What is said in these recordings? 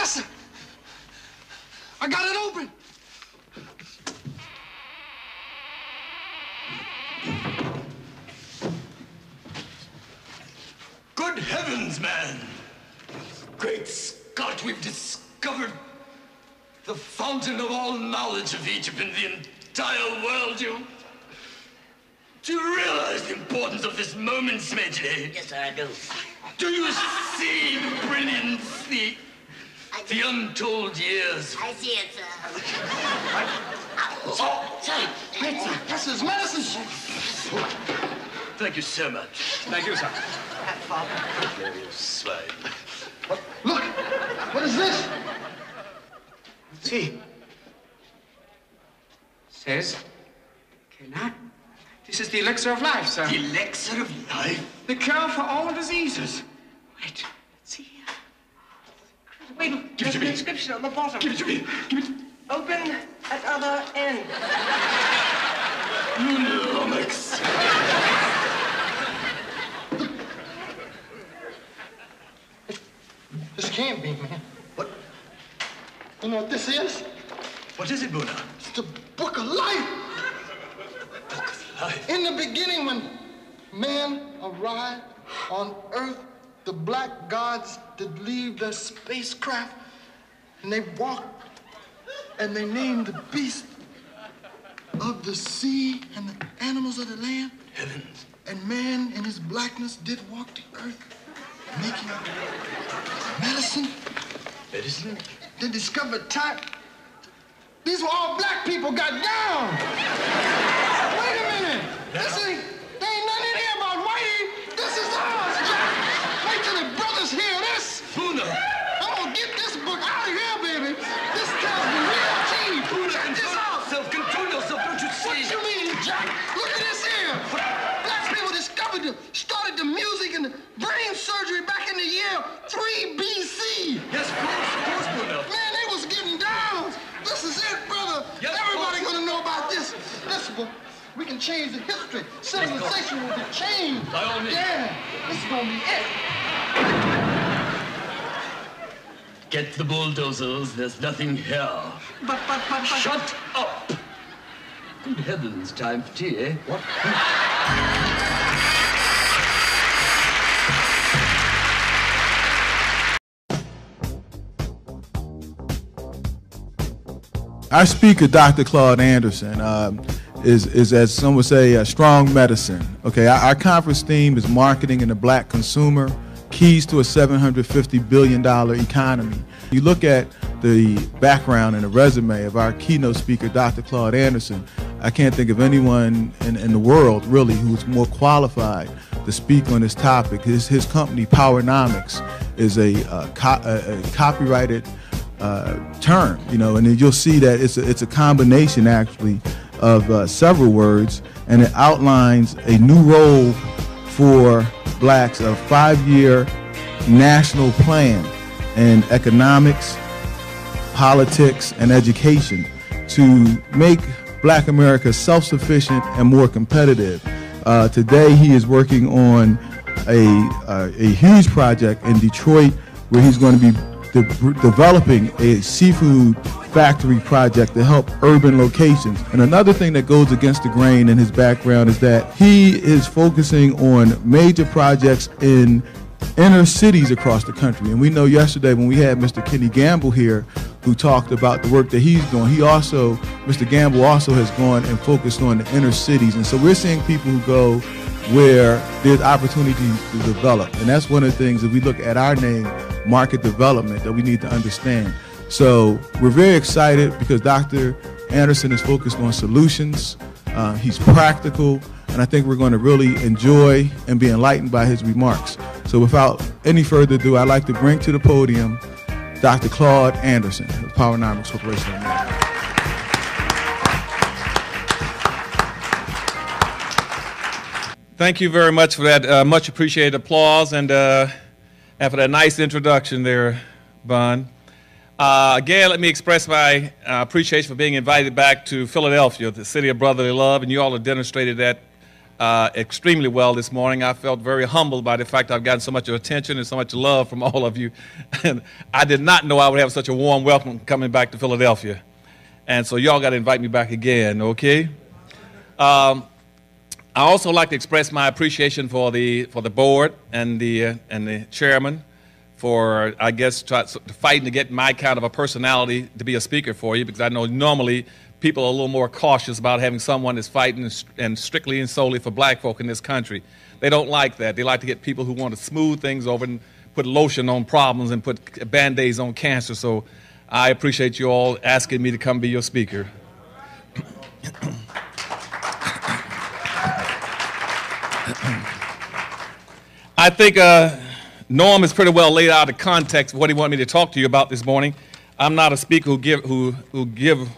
Yes! I got it open! Good heavens, man! Great Scott, we've discovered the fountain of all knowledge of Egypt in the entire world. Do you realize the importance of this moment, Smedley? Yes, sir, I do. Do you see the brilliance, the untold years? I see it, sir. Sir, wait, sir. This is medicine. Thank you so much. Thank you, sir. You swine. Look, what is this? See. Says, cannot. This is the elixir of life, sir. The elixir of life? The cure for all diseases. Wait, let's see here. Wait, look, Give it there's to an me. inscription on the bottom. Give it to me. Give it. Open at other end. Lumix. This can't be, man. What? You know what this is? What is it, Buna? It's the Book of Life. Book of Life. In the beginning, when man arrived on Earth, the black gods did leave their spacecraft, and they walked, and they named the beasts of the sea and the animals of the land. Heavens. And man in his blackness did walk the earth, making medicine. Medicine? They discovered time. These were all black people got down. Wait a minute. There ain't nothing in here about whitey. This is ours, Jack. Wait till the brothers hear this. Buna. I'm gonna get this book out of here, baby. This tells the real tea. Buna, Check this out. control yourself, don't you What see? you mean, Jack? Look at this here. Black people started the music and the brain surgery back in the year 3 BC. Yes, of course, Buna. Man, they was getting down. This is it, brother. Yes, Everybody boss. gonna know about this. Listen, we can change the history. Civilization will be changed. By all means. Yeah, this is gonna be it. Get the bulldozers, there's nothing here. But. Shut up! Good heavens, time for tea, eh? What? Our speaker, Dr. Claude Anderson, is as some would say, a strong medicine. Okay, our conference theme is marketing and the black consumer, keys to a $750 billion economy. You look at the background and the resume of our keynote speaker, Dr. Claude Anderson, I can't think of anyone in the world, really, who's more qualified to speak on this topic. His company, Powernomics, is a copyrighted term, you know, and you'll see that it's a combination, actually, of several words, and it outlines a new role for blacks, a 5-year national plan in economics, politics, and education to make black America self-sufficient and more competitive. Today he is working on a huge project in Detroit where he's going to be developing a seafood factory project to help urban locations. And another thing that goes against the grain in his background is that he is focusing on major projects in inner cities across the country. And we know yesterday when we had Mr. Kenny Gamble here, who talked about the work that he's doing, Mr. Gamble also has gone and focused on the inner cities. And so we're seeing people who go where there's opportunities to develop. And that's one of the things that we look at our name, market development, that we need to understand. So we're very excited because Dr. Anderson is focused on solutions. He's practical, and I think we're going to really enjoy and be enlightened by his remarks. So without any further ado, I'd like to bring to the podium Dr. Claude Anderson of Powernomics Corporation of America. Thank you very much for that much appreciated applause and for that nice introduction there, Bun. Again, let me express my appreciation for being invited back to Philadelphia, the city of brotherly love, and you all have demonstrated that extremely well this morning. I felt very humbled by the fact I've gotten so much attention and so much love from all of you. And I did not know I would have such a warm welcome coming back to Philadelphia. And so y'all got to invite me back again, okay? I also like to express my appreciation for the board and the chairman for, I guess, fighting to get my kind of a personality to be a speaker for you, because I know normally people are a little more cautious about having someone that's fighting and strictly and solely for black folk in this country. They don't like that. They like to get people who want to smooth things over and put lotion on problems and put Band-Aids on cancer. So I appreciate you all asking me to come be your speaker. I think Norm has pretty well laid out the context of what he wanted me to talk to you about this morning. I'm not a speaker who give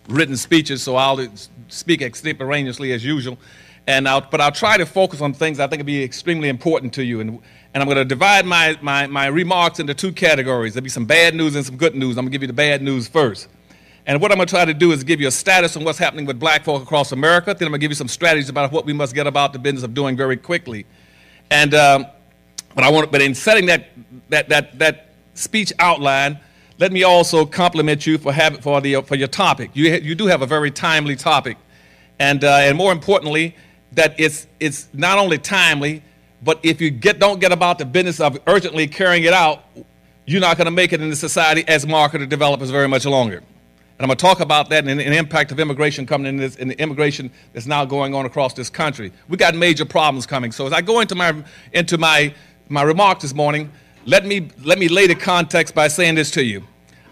written speeches, so I'll speak extemporaneously as usual. But I'll try to focus on things I think will be extremely important to you. And I'm going to divide my remarks into two categories. There'll be some bad news and some good news. I'm going to give you the bad news first. And what I'm going to try to do is give you a status on what's happening with black folk across America. Then I'm going to give you some strategies about what we must get about the business of doing very quickly. And but in setting that speech outline, let me also compliment you for your topic. You do have a very timely topic, and more importantly, that it's not only timely, but if you don't get about the business of urgently carrying it out, you're not going to make it in the society as marketer developers very much longer. And I'm going to talk about that and the impact of immigration coming in this, and the immigration that's now going on across this country. We got major problems coming. So as I go into my remarks this morning, let me lay the context by saying this to you.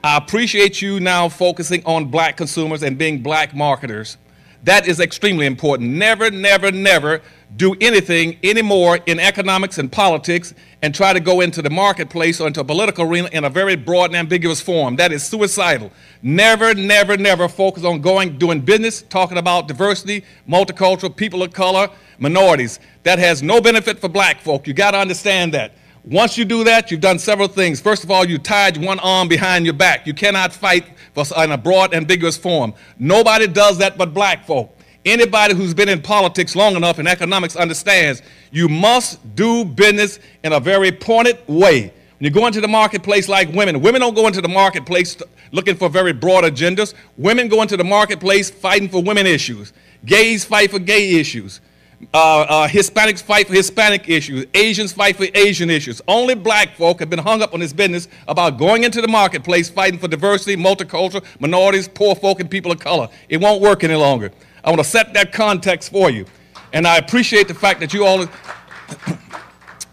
I appreciate you now focusing on black consumers and being black marketers. That is extremely important. Never, never, never do anything anymore in economics and politics and try to go into the marketplace or into a political arena in a very broad and ambiguous form. That is suicidal. Never, never, never focus on doing business, talking about diversity, multicultural, people of color, minorities. That has no benefit for black folk. You got to understand that. Once you do that, you've done several things. First of all, you tied one arm behind your back. You cannot fight in a broad, ambiguous form. Nobody does that but black folk. Anybody who's been in politics long enough in economics understands you must do business in a very pointed way. When you go into the marketplace like women don't go into the marketplace looking for very broad agendas. Women go into the marketplace fighting for women issues. Gays fight for gay issues. Hispanics fight for Hispanic issues. Asians fight for Asian issues. Only black folk have been hung up on this business about going into the marketplace fighting for diversity, multicultural, minorities, poor folk, and people of color. It won't work any longer. I want to set that context for you. And I appreciate the fact that you all,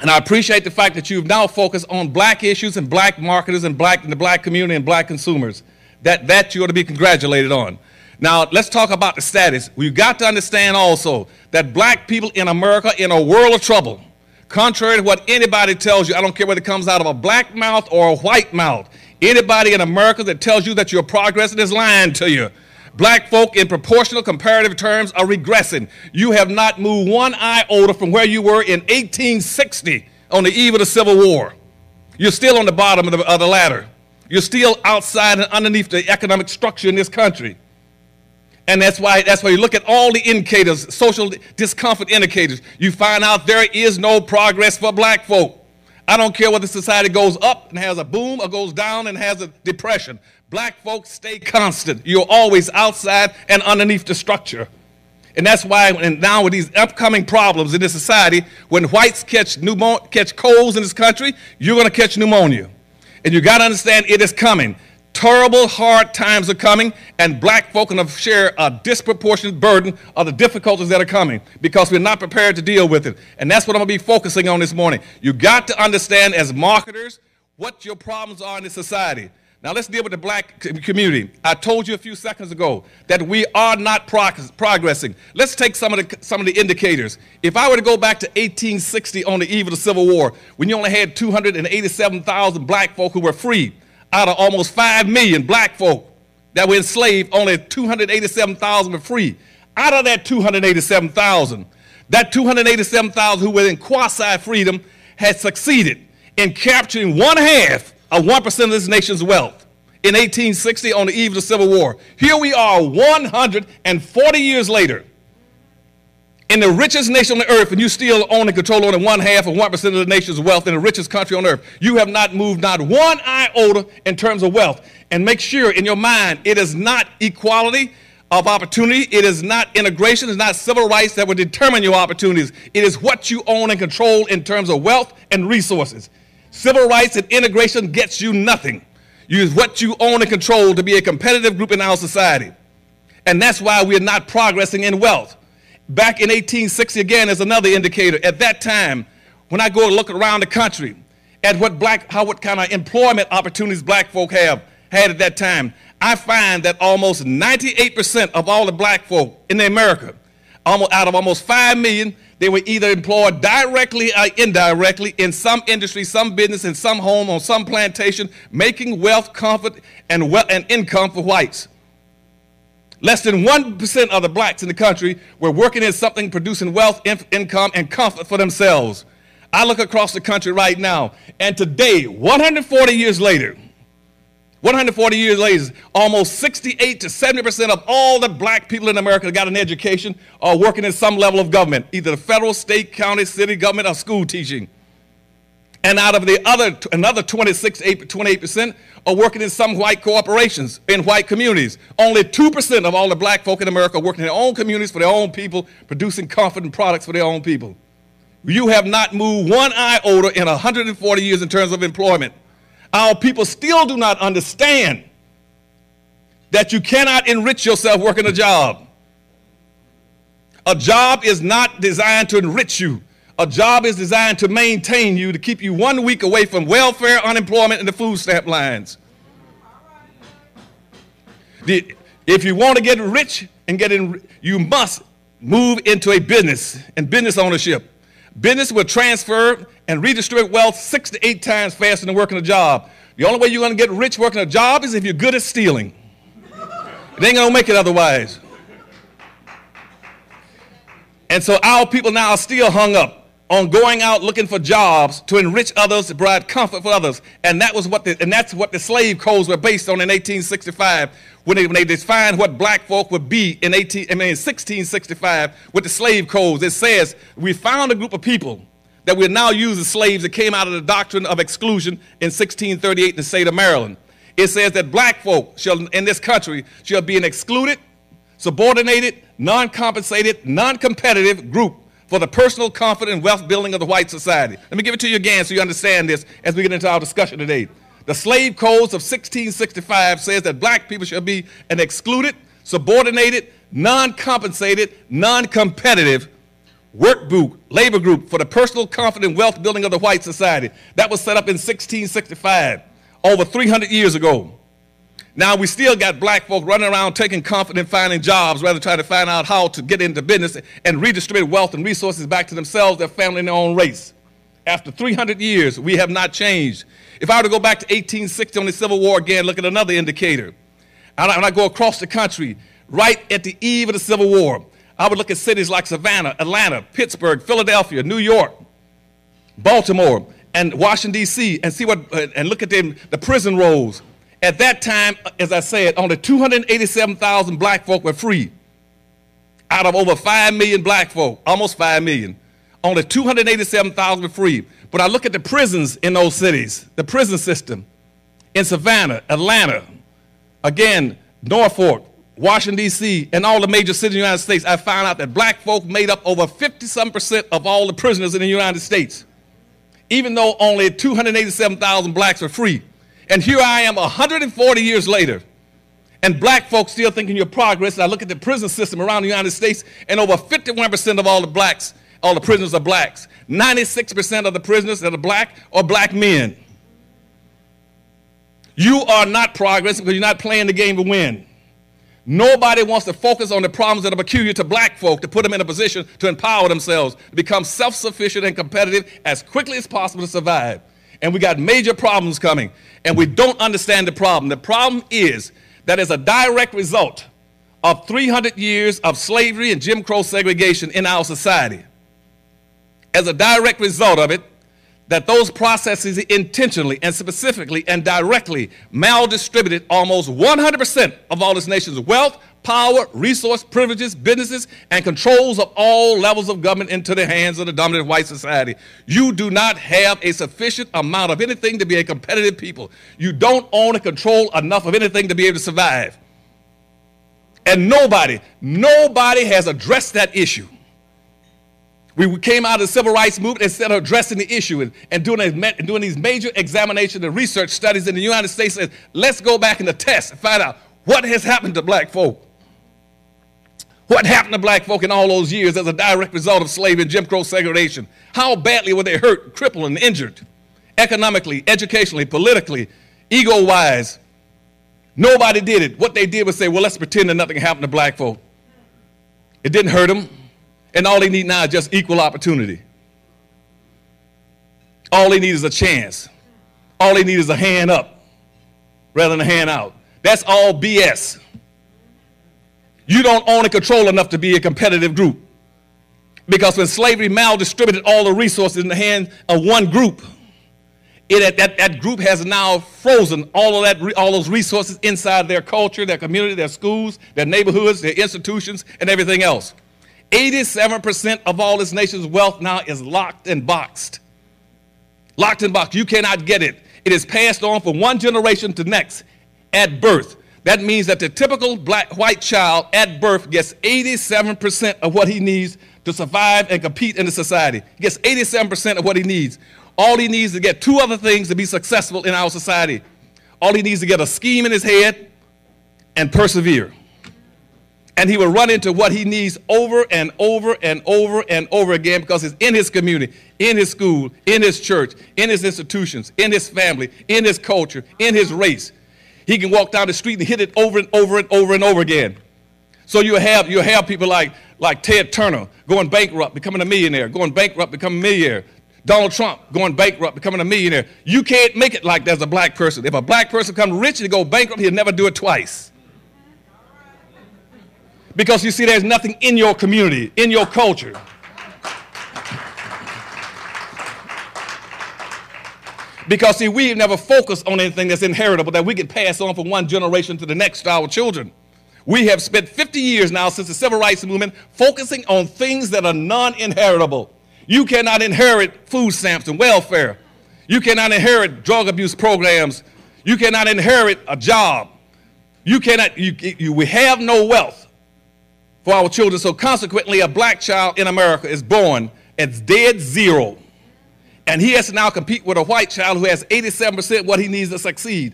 and I appreciate the fact that you've now focused on black issues and black marketers and the black community and black consumers. That you ought to be congratulated on. Now, let's talk about the status. We've got to understand also that black people in America are in a world of trouble. Contrary to what anybody tells you, I don't care whether it comes out of a black mouth or a white mouth. Anybody in America that tells you that you're progressing is lying to you. Black folk in proportional comparative terms are regressing. You have not moved one iota from where you were in 1860 on the eve of the Civil War. You're still on the bottom of the ladder. You're still outside and underneath the economic structure in this country. And that's why you look at all the indicators, social discomfort indicators. You find out there is no progress for black folk. I don't care whether society goes up and has a boom or goes down and has a depression. Black folks stay constant. You're always outside and underneath the structure. And that's why, and now with these upcoming problems in this society, when whites catch colds in this country, you're going to catch pneumonia. And you got to understand it is coming. Terrible, hard times are coming, and black folk are going to share a disproportionate burden of the difficulties that are coming because we're not prepared to deal with it. And that's what I'm going to be focusing on this morning. You got to understand as marketers what your problems are in this society. Now let's deal with the black community. I told you a few seconds ago that we are not progressing. Let's take some of the indicators. If I were to go back to 1860 on the eve of the Civil War, when you only had 287,000 black folk who were free, out of almost 5 million black folk that were enslaved, only 287,000 were free. Out of that 287,000, that 287,000 who were in quasi-freedom had succeeded in capturing 1/2 of 1% of this nation's wealth in 1860 on the eve of the Civil War. Here we are 140 years later. in the richest nation on the earth, and you still own and control only 1/2 or 1% of the nation's wealth in the richest country on earth. You have not moved not one iota in terms of wealth. And make sure in your mind, it is not equality of opportunity. It is not integration. It's not civil rights that will determine your opportunities. It is what you own and control in terms of wealth and resources. Civil rights and integration gets you nothing. Use what you own and control to be a competitive group in our society. And that's why we're not progressing in wealth. Back in 1860, again, is another indicator. At that time, when I go look around the country at what kind of employment opportunities black folk had at that time, I find that almost 98% of all the black folk in America, out of almost 5 million, they were either employed directly or indirectly in some industry, some business, in some home, on some plantation, making wealth, comfort, and income for whites. Less than 1% of the blacks in the country were working in something producing wealth, income, and comfort for themselves. I look across the country right now, and today, 140 years later, almost 68 to 70% of all the black people in America that got an education are working in some level of government, either the federal, state, county, city government, or school teaching. And out of the another 26 to 28% are working in some white corporations in white communities. Only 2% of all the black folk in America are working in their own communities for their own people, producing comfort and products for their own people. You have not moved one iota in 140 years in terms of employment. Our people still do not understand that you cannot enrich yourself working a job. A job is not designed to enrich you. A job is designed to maintain you, to keep you 1 week away from welfare, unemployment, and the food stamp lines. If you want to get rich and you must move into a business and business ownership. Business will transfer and redistribute wealth 6 to 8 times faster than working a job. The only way you're going to get rich working a job is if you're good at stealing. It ain't going to make it otherwise. And so our people now are still hung up on going out looking for jobs to enrich others, to provide comfort for others. And that's what the slave codes were based on in 1865 when they defined what black folk would be in 1665 with the slave codes. It says, we found a group of people that we now use as slaves that came out of the doctrine of exclusion in 1638 in the state of Maryland. It says that black folk in this country shall be an excluded, subordinated, non-compensated, non-competitive group for the personal comfort and wealth building of the white society. Let me give it to you again so you understand this as we get into our discussion today. The slave codes of 1665 says that black people shall be an excluded, subordinated, non-compensated, non-competitive labor group for the personal comfort and wealth building of the white society. That was set up in 1665, over 300 years ago. Now we still got black folk running around taking comfort in finding jobs rather than trying to find out how to get into business and redistribute wealth and resources back to themselves, their family, and their own race. After 300 years, we have not changed. If I were to go back to 1860 on the Civil War again, look at another indicator. And I go across the country, right at the eve of the Civil War, I would look at cities like Savannah, Atlanta, Pittsburgh, Philadelphia, New York, Baltimore, and Washington, D.C., and and look at the prison rolls. At that time, as I said, only 287,000 black folk were free. Out of over 5 million black folk, almost 5 million, only 287,000 were free. But I look at the prisons in those cities, the prison system in Savannah, Atlanta, again, Norfolk, Washington, D.C., and all the major cities in the United States, I found out that black folk made up over 50-some% of all the prisoners in the United States, even though only 287,000 blacks were free. And here I am 140 years later, and black folks still thinking you're progress. And I look at the prison system around the United States, and over 51% of all the prisoners are blacks. 96% of the prisoners that are black are black men. You are not progressing because you're not playing the game to win. Nobody wants to focus on the problems that are peculiar to black folk to put them in a position to empower themselves, to become self-sufficient and competitive as quickly as possible to survive. And we got major problems coming, and we don't understand the problem. The problem is that as a direct result of 300 years of slavery and Jim Crow segregation in our society, as a direct result of it, that those processes intentionally and specifically and directly maldistributed almost 100% of all this nation's wealth, power, resource, privileges, businesses, and controls of all levels of government into the hands of the dominant white society. You do not have a sufficient amount of anything to be a competitive people. You don't own and control enough of anything to be able to survive. And nobody has addressed that issue. We came out of the civil rights movement instead of addressing the issue and doing these major examinations and research studies in the United States. Says, let's go back in the test and find out what has happened to black folk. What happened to black folk in all those years as a direct result of slavery and Jim Crow segregation? How badly were they hurt, crippled, and injured? Economically, educationally, politically, ego-wise. Nobody did it. What they did was say, well, let's pretend that nothing happened to black folk. It didn't hurt them. And all they need now is just equal opportunity. All they need is a chance. All they need is a hand up rather than a hand out. That's all BS. You don't own and control enough to be a competitive group. Because when slavery maldistributed all the resources in the hands of one group, that group has now frozen all those resources inside their culture, their community, their schools, their neighborhoods, their institutions, and everything else. 87% of all this nation's wealth now is locked and boxed. Locked and boxed. You cannot get it. It is passed on from one generation to the next at birth. That means that the typical white child at birth gets 87% of what he needs to survive and compete in the society. He gets 87% of what he needs. All he needs to get two other things to be successful in our society. All he needs to get a scheme in his head and persevere. And he will run into what he needs over and over and over and over again because it's in his community, in his school, in his church, in his institutions, in his family, in his culture, in his race. He can walk down the street and hit it over and over and over and over again. So you have people like Ted Turner going bankrupt, becoming a millionaire, going bankrupt, becoming a millionaire. Donald Trump going bankrupt, becoming a millionaire. You can't make it like that as a black person. If a black person becomes rich and go bankrupt, he'll never do it twice. Because you see, there's nothing in your community, in your culture. Because see, we've never focused on anything that's inheritable that we can pass on from one generation to the next to our children. We have spent 50 years now since the civil rights movement focusing on things that are non-inheritable. You cannot inherit food stamps and welfare. You cannot inherit drug abuse programs. You cannot inherit a job. We have no wealth for our children. So consequently, a black child in America is born at dead zero. And he has to now compete with a white child who has 87% what he needs to succeed.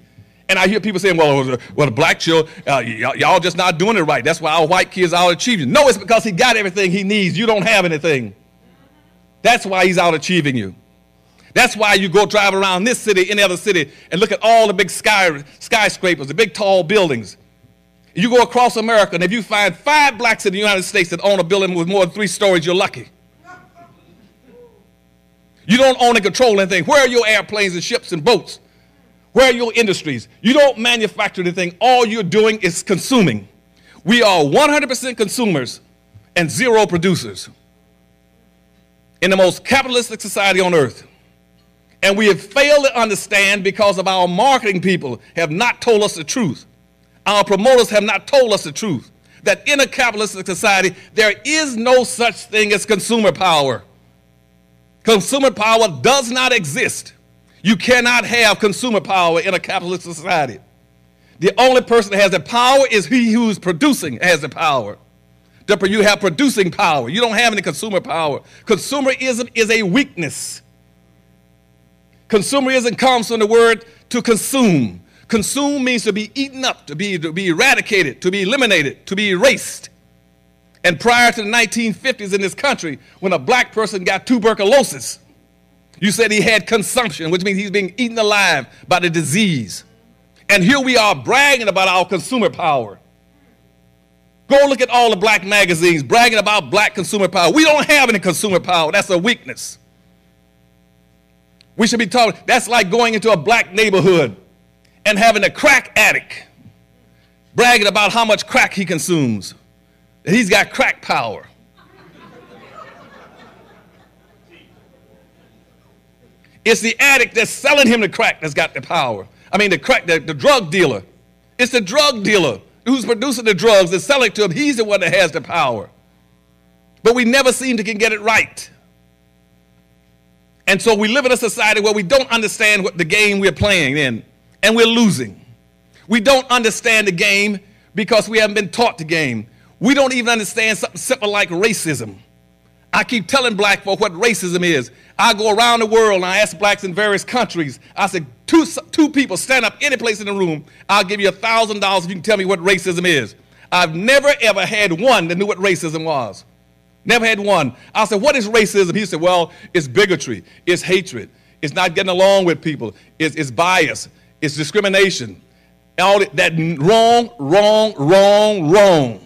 And I hear people saying, well, the black child, y'all just not doing it right. That's why our white kids are out achieving. No, it's because he got everything he needs. You don't have anything. That's why he's out achieving you. That's why you go drive around this city, any other city, and look at all the big skyscrapers, the big tall buildings. You go across America, and if you find 5 blacks in the United States that own a building with more than 3 stories, you're lucky. You don't own and control anything. Where are your airplanes and ships and boats? Where are your industries? You don't manufacture anything. All you're doing is consuming. We are 100% consumers and 0 producers in the most capitalistic society on earth. And we have failed to understand because of our marketing people have not told us the truth. Our promoters have not told us the truth, that in a capitalistic society, there is no such thing as consumer power. Consumer power does not exist. You cannot have consumer power in a capitalist society. The only person that has the power is he who's producing has the power. You have producing power. You don't have any consumer power. Consumerism is a weakness. Consumerism comes from the word to consume. Consume means to be eaten up, to be eradicated, to be eliminated, to be erased. And prior to the 1950s in this country, when a black person got tuberculosis, you said he had consumption, which means he's being eaten alive by the disease. And here we are bragging about our consumer power. Go look at all the black magazines bragging about black consumer power. We don't have any consumer power. That's a weakness. We should be talking, that's like going into a black neighborhood and having a crack addict bragging about how much crack he consumes. He's got crack power. It's the addict that's selling him the crack that's got the power. I mean, the drug dealer. It's the drug dealer who's producing the drugs and selling it to him. He's the one that has the power. But we never seem to get it right. And so we live in a society where we don't understand what the game we're playing in, and we're losing. We don't understand the game because we haven't been taught the game. We don't even understand something simple like racism. I keep telling black folk what racism is. I go around the world and I ask blacks in various countries. I said, two people stand up any place in the room. I'll give you $1,000 if you can tell me what racism is. I've never ever had one that knew what racism was. Never had one. I said, what is racism? He said, well, it's bigotry. It's hatred. It's not getting along with people. It's bias. It's discrimination. All that wrong.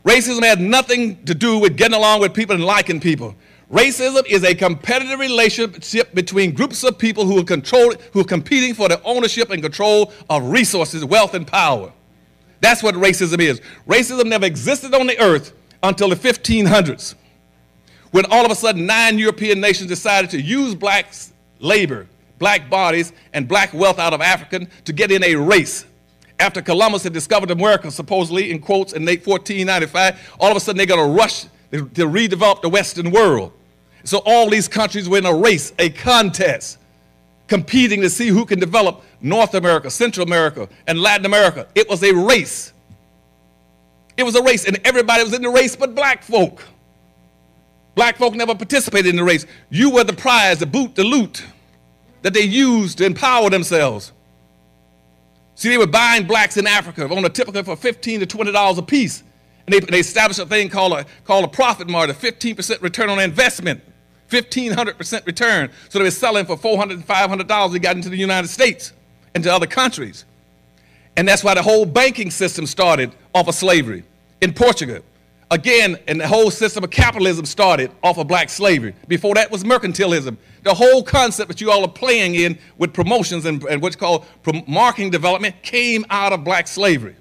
Racism has nothing to do with getting along with people and liking people. Racism is a competitive relationship between groups of people who are competing for the ownership and control of resources, wealth, and power. That's what racism is. Racism never existed on the earth until the 1500s, when all of a sudden 9 European nations decided to use black labor, black bodies, and black wealth out of Africa to get in a race. After Columbus had discovered America, supposedly, in quotes, in 1495, all of a sudden they're going to rush to redevelop the Western world. So all these countries were in a race, a contest, competing to see who can develop North America, Central America, and Latin America. It was a race. It was a race, and everybody was in the race but black folk. Black folk never participated in the race. You were the prize, the boot, the loot that they used to empower themselves. See, they were buying blacks in Africa on a typical for $15 to $20 a piece. And they established a thing called a profit margin, a 15% return on investment, 1,500% return. So they were selling for $400 and $500. They got into the United States and to other countries. And that's why the whole banking system started off of slavery in Portugal. Again, and the whole system of capitalism started off of black slavery. Before that was mercantilism. The whole concept that you all are playing in with promotions and what's called marketing development came out of black slavery.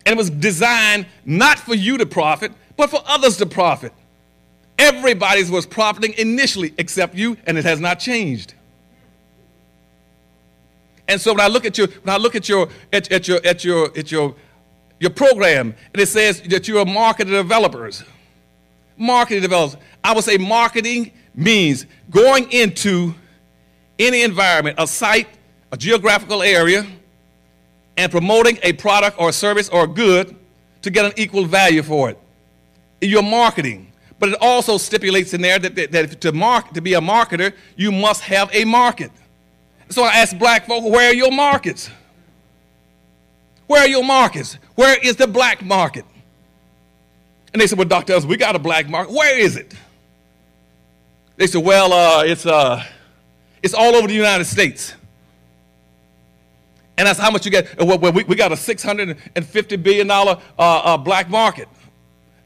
And it was designed not for you to profit, but for others to profit. Everybody was profiting initially except you, and it has not changed. And so when I look at your program, and it says that you are marketing developers. Marketing developers. I would say marketing means going into any environment, a site, a geographical area, and promoting a product or a service or a good to get an equal value for it. You're marketing. But it also stipulates in there that to be a marketer, you must have a market. So I asked black folk, where are your markets? Where are your markets? Where is the black market? And they said, well, Dr. Ellis, we got a black market. Where is it? They said, well, it's all over the United States. And that's how much you get. We got a $650 billion black market.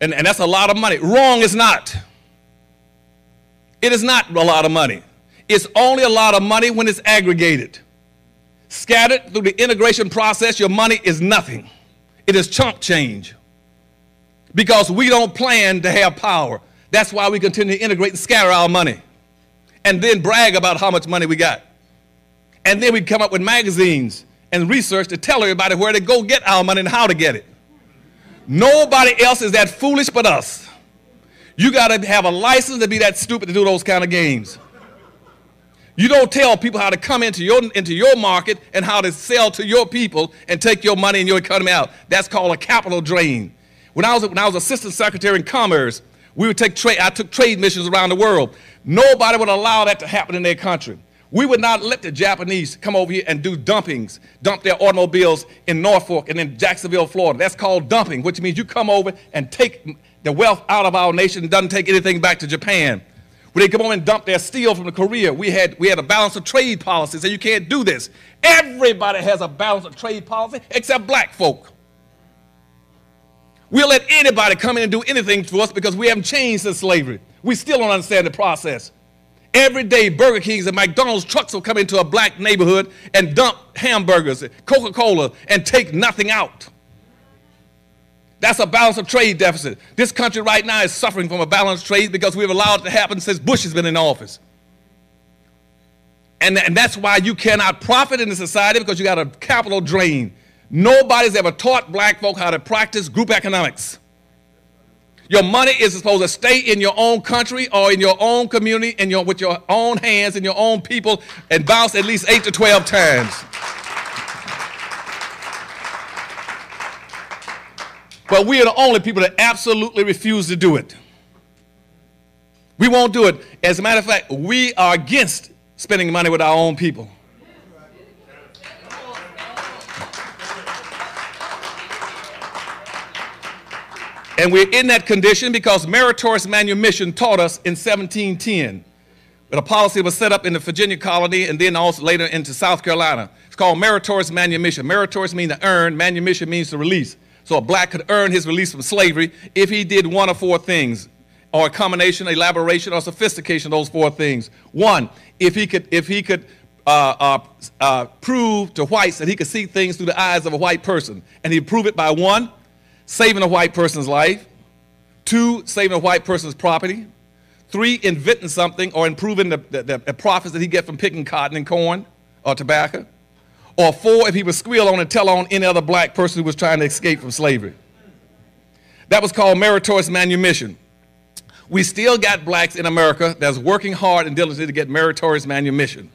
And that's a lot of money. Wrong, it's not. It is not a lot of money. It's only a lot of money when it's aggregated. Scattered through the integration process, your money is nothing. It is chump change. Because we don't plan to have power. That's why we continue to integrate and scatter our money. And then brag about how much money we got. And then we come up with magazines and research to tell everybody where to go get our money and how to get it. Nobody else is that foolish but us. You got to have a license to be that stupid to do those kind of games. You don't tell people how to come into your market and how to sell to your people and take your money and your economy out. That's called a capital drain. When I was assistant secretary in commerce, I took trade missions around the world. Nobody would allow that to happen in their country. We would not let the Japanese come over here and do dumpings, dump their automobiles in Norfolk and in Jacksonville, Florida. That's called dumping, which means you come over and take the wealth out of our nation and doesn't take anything back to Japan. When they come over and dump their steel from Korea, we had a balance of trade policy, so you can't do this. Everybody has a balance of trade policy except black folk. We'll let anybody come in and do anything to us because we haven't changed since slavery. We still don't understand the process. Every day, Burger Kings and McDonald's trucks will come into a black neighborhood and dump hamburgers, Coca-Cola, and take nothing out. That's a balance of trade deficit. This country right now is suffering from a balanced trade because we've allowed it to happen since Bush has been in office. And that's why you cannot profit in the society, because you got a capital drain. Nobody's ever taught black folk how to practice group economics. Your money is supposed to stay in your own country or in your own community and with your own hands and your own people and bounce at least 8 to 12 times. But we are the only people that absolutely refuse to do it. We won't do it. As a matter of fact, we are against spending money with our own people. And we're in that condition because meritorious manumission taught us in 1710. But a policy was set up in the Virginia colony and then also later into South Carolina. It's called meritorious manumission. Meritorious means to earn, manumission means to release. So a black could earn his release from slavery if he did one of four things, or a combination, elaboration, or sophistication of those four things. One, if he could prove to whites that he could see things through the eyes of a white person, and he'd prove it by one, saving a white person's life; two, saving a white person's property; three, inventing something or improving the profits that he get from picking cotton and corn or tobacco; or four, if he would squeal on and tell on any other black person who was trying to escape from slavery. That was called meritorious manumission. We still got blacks in America that's working hard and diligently to get meritorious manumission.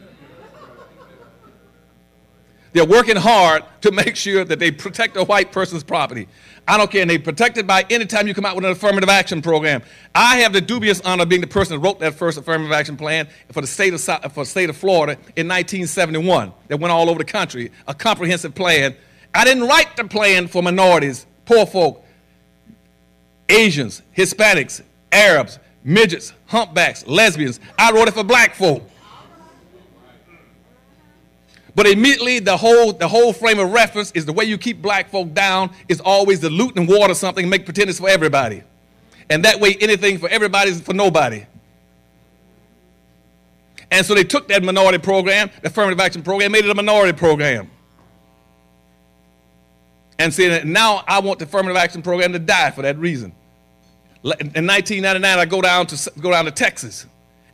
They're working hard to make sure that they protect a white person's property. I don't care, and they protect it by any time you come out with an affirmative action program. I have the dubious honor of being the person that wrote that first affirmative action plan for the state of Florida in 1971 that went all over the country, a comprehensive plan. I didn't write the plan for minorities, poor folk, Asians, Hispanics, Arabs, midgets, humpbacks, lesbians. I wrote it for black folk. But immediately the whole frame of reference is the way you keep black folk down is always dilute and water something and make pretend it's for everybody. And that way anything for everybody is for nobody. And so they took that minority program, the affirmative action program, made it a minority program. And said, now I want the affirmative action program to die for that reason. In 1999, I go down to Texas,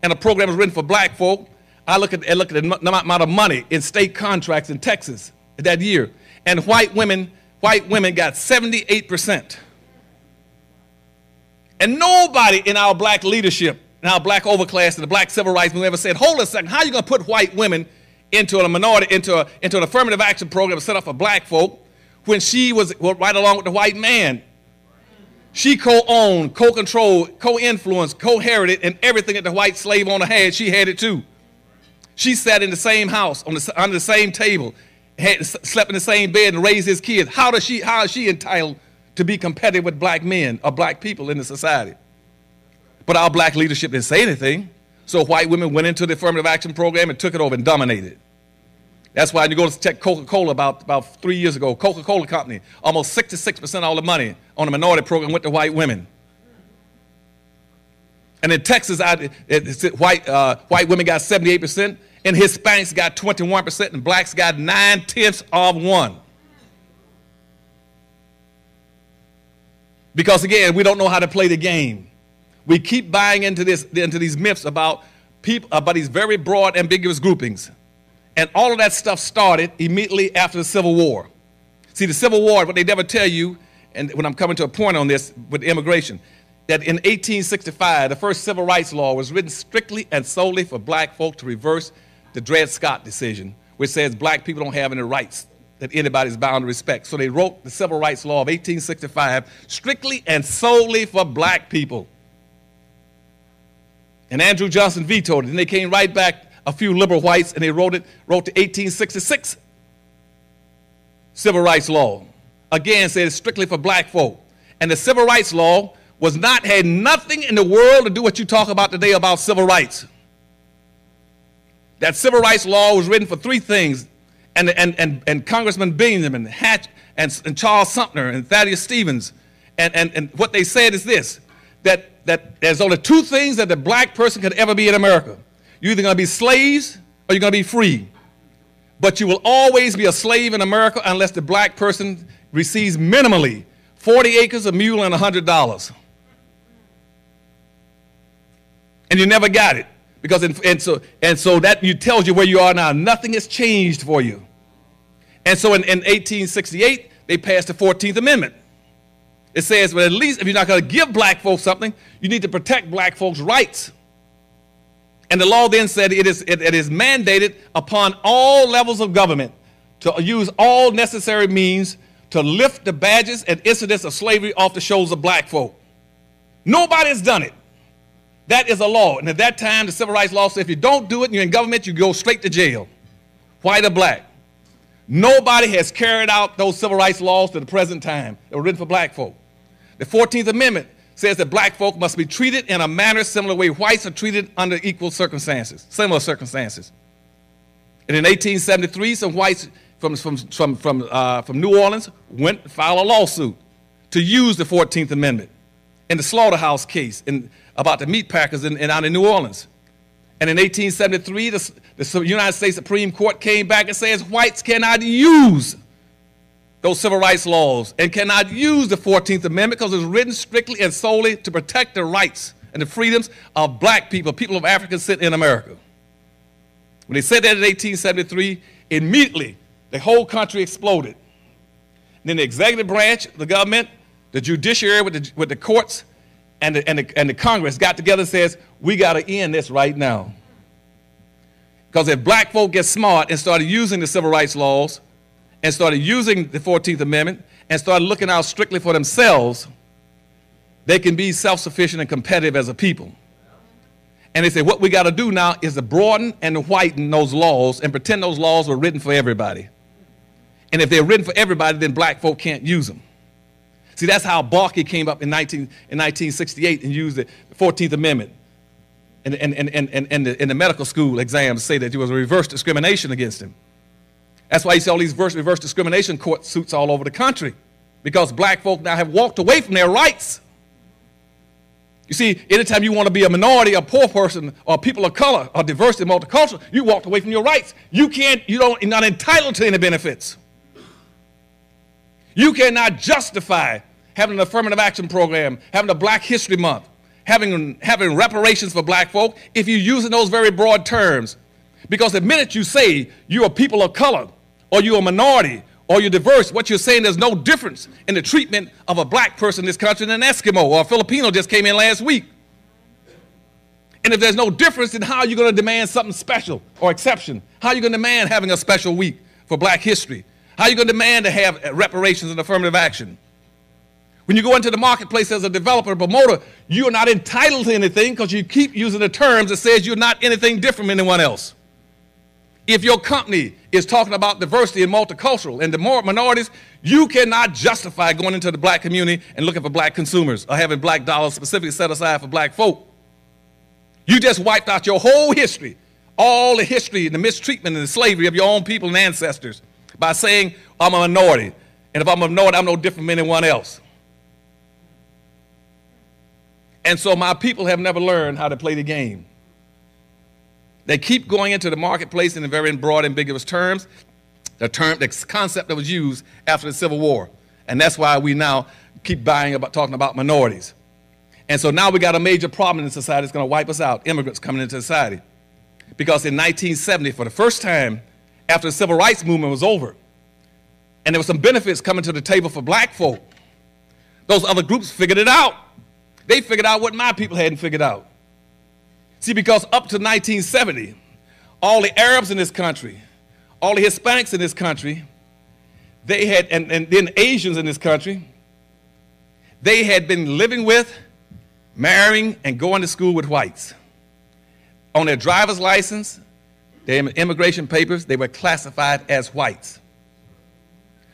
and a program was written for black folk. I look at the amount of money in state contracts in Texas that year, and white women got 78%. And nobody in our black leadership, in our black overclass, and the black civil rights movement ever said, hold a second, how are you going to put white women into a minority, into an affirmative action program set up for black folk when she was right along with the white man? She co-owned, co-controlled, co-influenced, co-herited, and everything that the white slave owner had, she had it too. She sat in the same house, under the same table, slept in the same bed and raised his kids. How is she entitled to be competitive with black men or black people in the society? But our black leadership didn't say anything. So white women went into the affirmative action program and took it over and dominated it. That's why you go to check Coca-Cola about 3 years ago, Coca-Cola Company, almost 66% of all the money on the minority program went to white women. And in Texas, white women got 78%, and Hispanics got 21%, and blacks got 0.9%. Because again, we don't know how to play the game. We keep buying into these myths about people, about these very broad, ambiguous groupings. And all of that stuff started immediately after the Civil War. See, the Civil War, what they never tell you, and when I'm coming to a point on this with immigration, that in 1865, the first civil rights law was written strictly and solely for black folk to reverse the Dred Scott decision, which says black people don't have any rights that anybody's bound to respect. So they wrote the Civil Rights Law of 1865 strictly and solely for black people. And Andrew Johnson vetoed it. And they came right back, a few liberal whites, and they wrote the 1866 Civil Rights Law. Again, said it's strictly for black folk. And the Civil Rights Law had nothing in the world to do what you talk about today about civil rights. That Civil Rights Law was written for three things. And Congressman Benjamin Hatch and Charles Sumner and Thaddeus Stevens, and what they said is this, that there's only two things that the black person could ever be in America. You're either going to be slaves or you're going to be free. But you will always be a slave in America unless the black person receives minimally 40 acres, a mule, and $100. And you never got it. Because and so that tells you where you are now. Nothing has changed for you. And so in 1868, they passed the 14th Amendment. It says, well, at least if you're not going to give black folks something, you need to protect black folks' rights. And the law then said it is mandated upon all levels of government to use all necessary means to lift the badges and incidents of slavery off the shoulders of black folk. Nobody has done it. That is a law. And at that time, the Civil Rights Law said if you don't do it and you're in government, you go straight to jail, white or black. Nobody has carried out those civil rights laws to the present time that were written for black folk. The 14th Amendment says that black folk must be treated in a manner similar to the way whites are treated under equal circumstances, similar circumstances. And in 1873, some whites from New Orleans went and filed a lawsuit to use the 14th Amendment in the slaughterhouse case about the meat packers out in New Orleans. And in 1873, the United States Supreme Court came back and says whites cannot use those civil rights laws and cannot use the 14th Amendment because it was written strictly and solely to protect the rights and the freedoms of black people, people of African descent in America. When they said that in 1873, immediately the whole country exploded. And then the executive branch, the government, the judiciary with the courts, and the Congress got together and says, we got to end this right now. Because if black folk get smart and started using the civil rights laws and started using the 14th Amendment and started looking out strictly for themselves, they can be self-sufficient and competitive as a people. And they say what we got to do now is to broaden and to whiten those laws and pretend those laws were written for everybody. And if they're written for everybody, then black folk can't use them. See, that's how Barkey came up in 1968 and used the 14th Amendment in the medical school exams to say that there was a reverse discrimination against him. That's why you see all these reverse discrimination court suits all over the country, because black folk now have walked away from their rights. You see, anytime you want to be a minority, a poor person, or people of color, or diversity, multicultural, you walked away from your rights. You're not entitled to any benefits. You cannot justify having an affirmative action program, having a Black History Month, having reparations for black folk if you're using those very broad terms. Because the minute you say you're a people of color, or you're a minority, or you're diverse, what you're saying, there's no difference in the treatment of a black person in this country than an Eskimo or a Filipino just came in last week. And if there's no difference, then how are you going to demand something special or exception? How are you going to demand having a special week for black history? How are you going to demand to have reparations and affirmative action? When you go into the marketplace as a developer, promoter, you're not entitled to anything because you keep using the terms that says you're not anything different from anyone else. If your company is talking about diversity and multicultural and the minorities, you cannot justify going into the black community and looking for black consumers or having black dollars specifically set aside for black folk. You just wiped out your whole history, all the history and the mistreatment and the slavery of your own people and ancestors by saying, I'm a minority. And if I'm a minority, I'm no different from anyone else. And so my people have never learned how to play the game. They keep going into the marketplace in very broad, ambiguous terms, the concept that was used after the Civil War. And that's why we now keep talking about minorities. And so now we got a major problem in society that's going to wipe us out, immigrants coming into society. Because in 1970, for the first time, after the Civil Rights Movement was over, and there were some benefits coming to the table for black folk, those other groups figured it out. They figured out what my people hadn't figured out. See, because up to 1970, all the Arabs in this country, all the Hispanics in this country, they had, and then Asians in this country, they had been living with, marrying, and going to school with whites. On their driver's license, their immigration papers, they were classified as whites.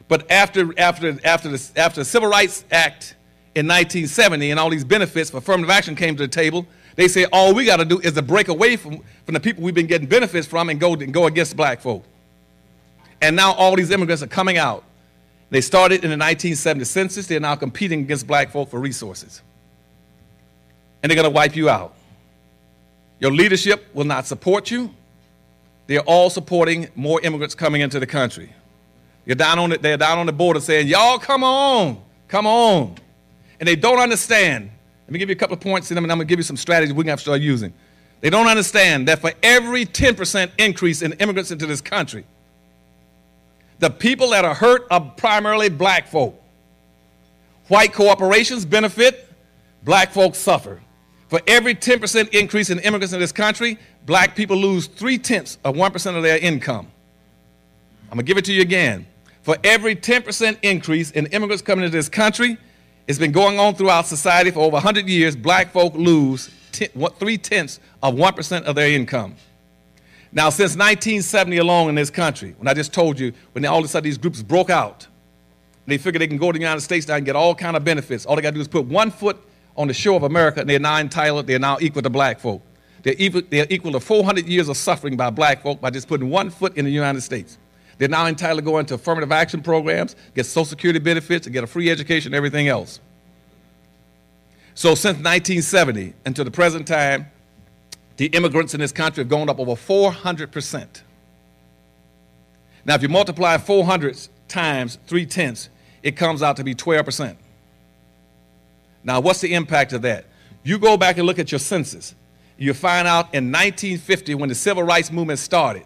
But after the Civil Rights Act in 1970 and all these benefits for affirmative action came to the table, they say all we got to do is to break away from the people we've been getting benefits from and go against black folk. And now all these immigrants are coming out. They started in the 1970 census. They're now competing against black folk for resources. And they're going to wipe you out. Your leadership will not support you. They're all supporting more immigrants coming into the country. They're down on the border saying, y'all come on, come on. And they don't understand. Let me give you a couple of points, and I'm going to give you some strategies we're going to have to start using. They don't understand that for every 10% increase in immigrants into this country, the people that are hurt are primarily black folk. White corporations benefit, black folks suffer. For every 10% increase in immigrants in this country, black people lose 0.3% of their income. I'm going to give it to you again. For every 10% increase in immigrants coming into this country, it's been going on throughout society for over 100 years, black folk lose 0.3% of their income. Now, since 1970 alone in this country, when I just told you, when all of a sudden these groups broke out, they figured they can go to the United States now and get all kind of benefits. All they got to do is put one foot on the shore of America, and they're now entitled, they're now equal to black folk. They're equal to 400 years of suffering by black folk by just putting one foot in the United States. They're now entitled to go into affirmative action programs, get Social Security benefits, and get a free education and everything else. So since 1970 until the present time, the immigrants in this country have gone up over 400%. Now, if you multiply 400 times 0.3, it comes out to be 12%. Now, what's the impact of that? You go back and look at your census. You find out in 1950 when the civil rights movement started,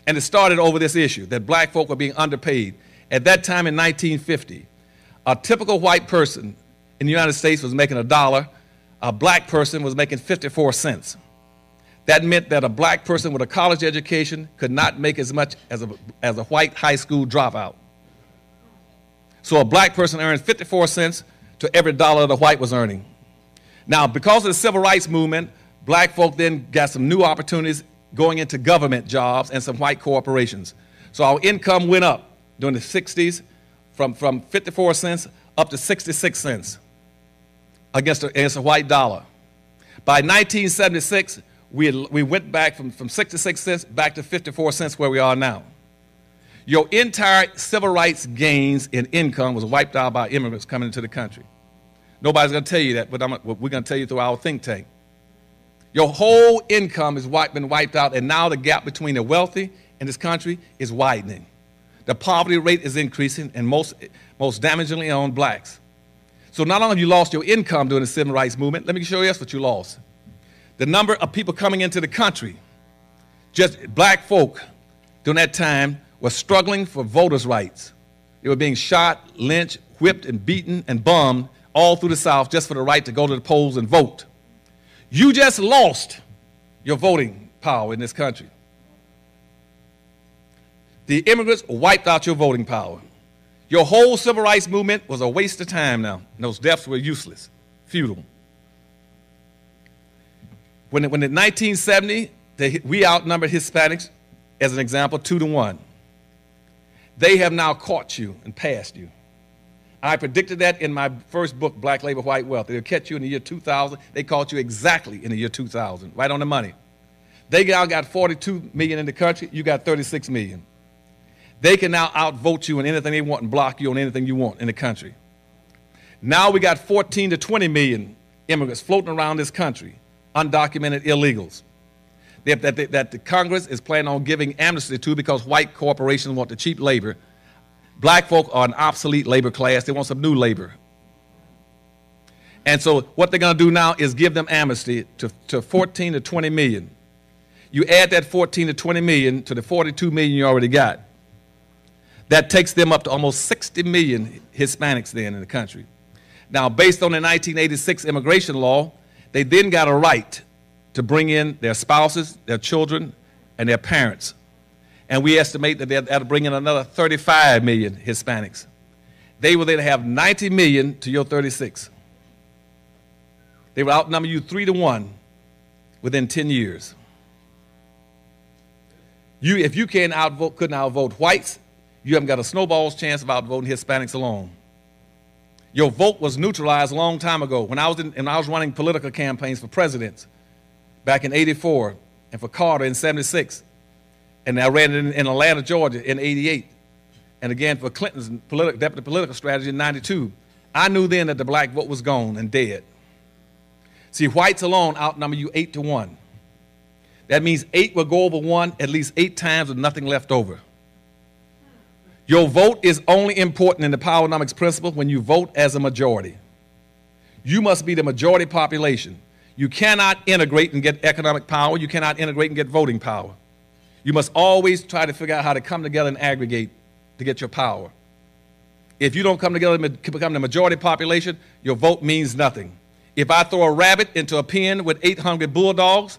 and it started over this issue that black folk were being underpaid. At that time in 1950, a typical white person in the United States was making $1. A black person was making 54 cents. That meant that a black person with a college education could not make as much as a white high school dropout. So a black person earned 54 cents to every dollar the white was earning. Now, because of the civil rights movement, black folk then got some new opportunities going into government jobs and some white corporations. So our income went up during the 60s from 54 cents up to 66 cents against a white dollar. By 1976, we went back from 66 cents back to 54 cents where we are now. Your entire civil rights gains in income was wiped out by immigrants coming into the country. Nobody's going to tell you that, but we're going to tell you through our think tank. Your whole income has been wiped out, and now the gap between the wealthy in this country is widening. The poverty rate is increasing, and most damagingly on blacks. So not only have you lost your income during the civil rights movement, let me show you else what you lost. The number of people coming into the country, just black folk during that time, were struggling for voters' rights. They were being shot, lynched, whipped, and beaten, and bombed all through the South just for the right to go to the polls and vote. You just lost your voting power in this country. The immigrants wiped out your voting power. Your whole civil rights movement was a waste of time now. And those deaths were useless, futile. When in 1970, we outnumbered Hispanics, as an example, 2-to-1. They have now caught you and passed you. I predicted that in my first book, Black Labor, White Wealth. They'll catch you in the year 2000. They caught you exactly in the year 2000, right on the money. They now got 42 million in the country. You got 36 million. They can now outvote you in anything they want and block you on anything you want in the country. Now we got 14 to 20 million immigrants floating around this country, undocumented illegals, that the Congress is planning on giving amnesty to because white corporations want the cheap labor. Black folk are an obsolete labor class. They want some new labor. And so what they're going to do now is give them amnesty to 14 to 20 million. You add that 14 to 20 million to the 42 million you already got. That takes them up to almost 60 million Hispanics then in the country. Now, based on the 1986 immigration law, they then got a right to bring in their spouses, their children, and their parents. And we estimate that that'll bring in another 35 million Hispanics. They will then have 90 million to your 36. They will outnumber you 3-to-1 within 10 years. If you couldn't outvote whites, you haven't got a snowball's chance of outvoting Hispanics alone. Your vote was neutralized a long time ago. When I was running political campaigns for presidents back in '84 and for Carter in '76, and I ran in Atlanta, Georgia in '88, and again for Clinton's deputy political strategy in '92, I knew then that the black vote was gone and dead. See, whites alone outnumber you 8-to-1. That means 8 will go over 1 at least 8 times with nothing left over. Your vote is only important in the Powernomics principle when you vote as a majority. You must be the majority population. You cannot integrate and get economic power. You cannot integrate and get voting power. You must always try to figure out how to come together and aggregate to get your power. If you don't come together and become the majority population, your vote means nothing. If I throw a rabbit into a pen with 8 hungry bulldogs,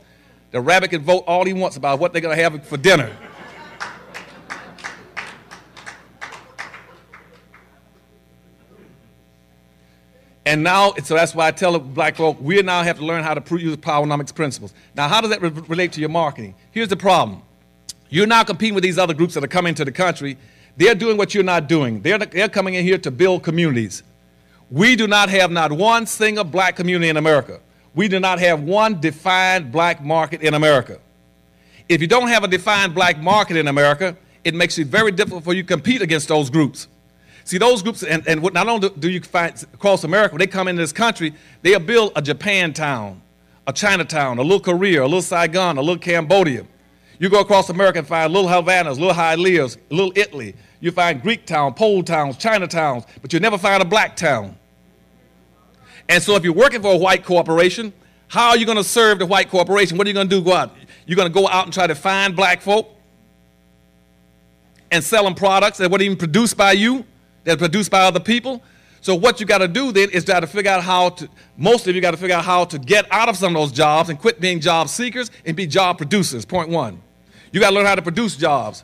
the rabbit can vote all he wants about what they're going to have for dinner. And now, so that's why I tell black folk, we now have to learn how to use poweronomics principles. Now, how does that relate to your marketing? Here's the problem. You're now competing with these other groups that are coming to the country. They're doing what you're not doing. They're coming in here to build communities. We do not have not one single black community in America. We do not have one defined black market in America. If you don't have a defined black market in America, it makes it very difficult for you to compete against those groups. See, those groups, and what not only do you find across America, when they come into this country, they'll build a Japantown, a Chinatown, a little Korea, a little Saigon, a little Cambodia. You go across America and find little Havanas, little Hialeahs, little Italy. You find Greek town, Pole towns, Chinatowns, but you'll never find a black town. And so if you're working for a white corporation, how are you going to serve the white corporation? What are you going to do? Go out. You're going to go out and try to find black folk and sell them products that weren't even produced by you, that are produced by other people. So what you got to do then is try to figure out how to, most of you got to figure out how to get out of some of those jobs and quit being job seekers and be job producers, point one. You got to learn how to produce jobs.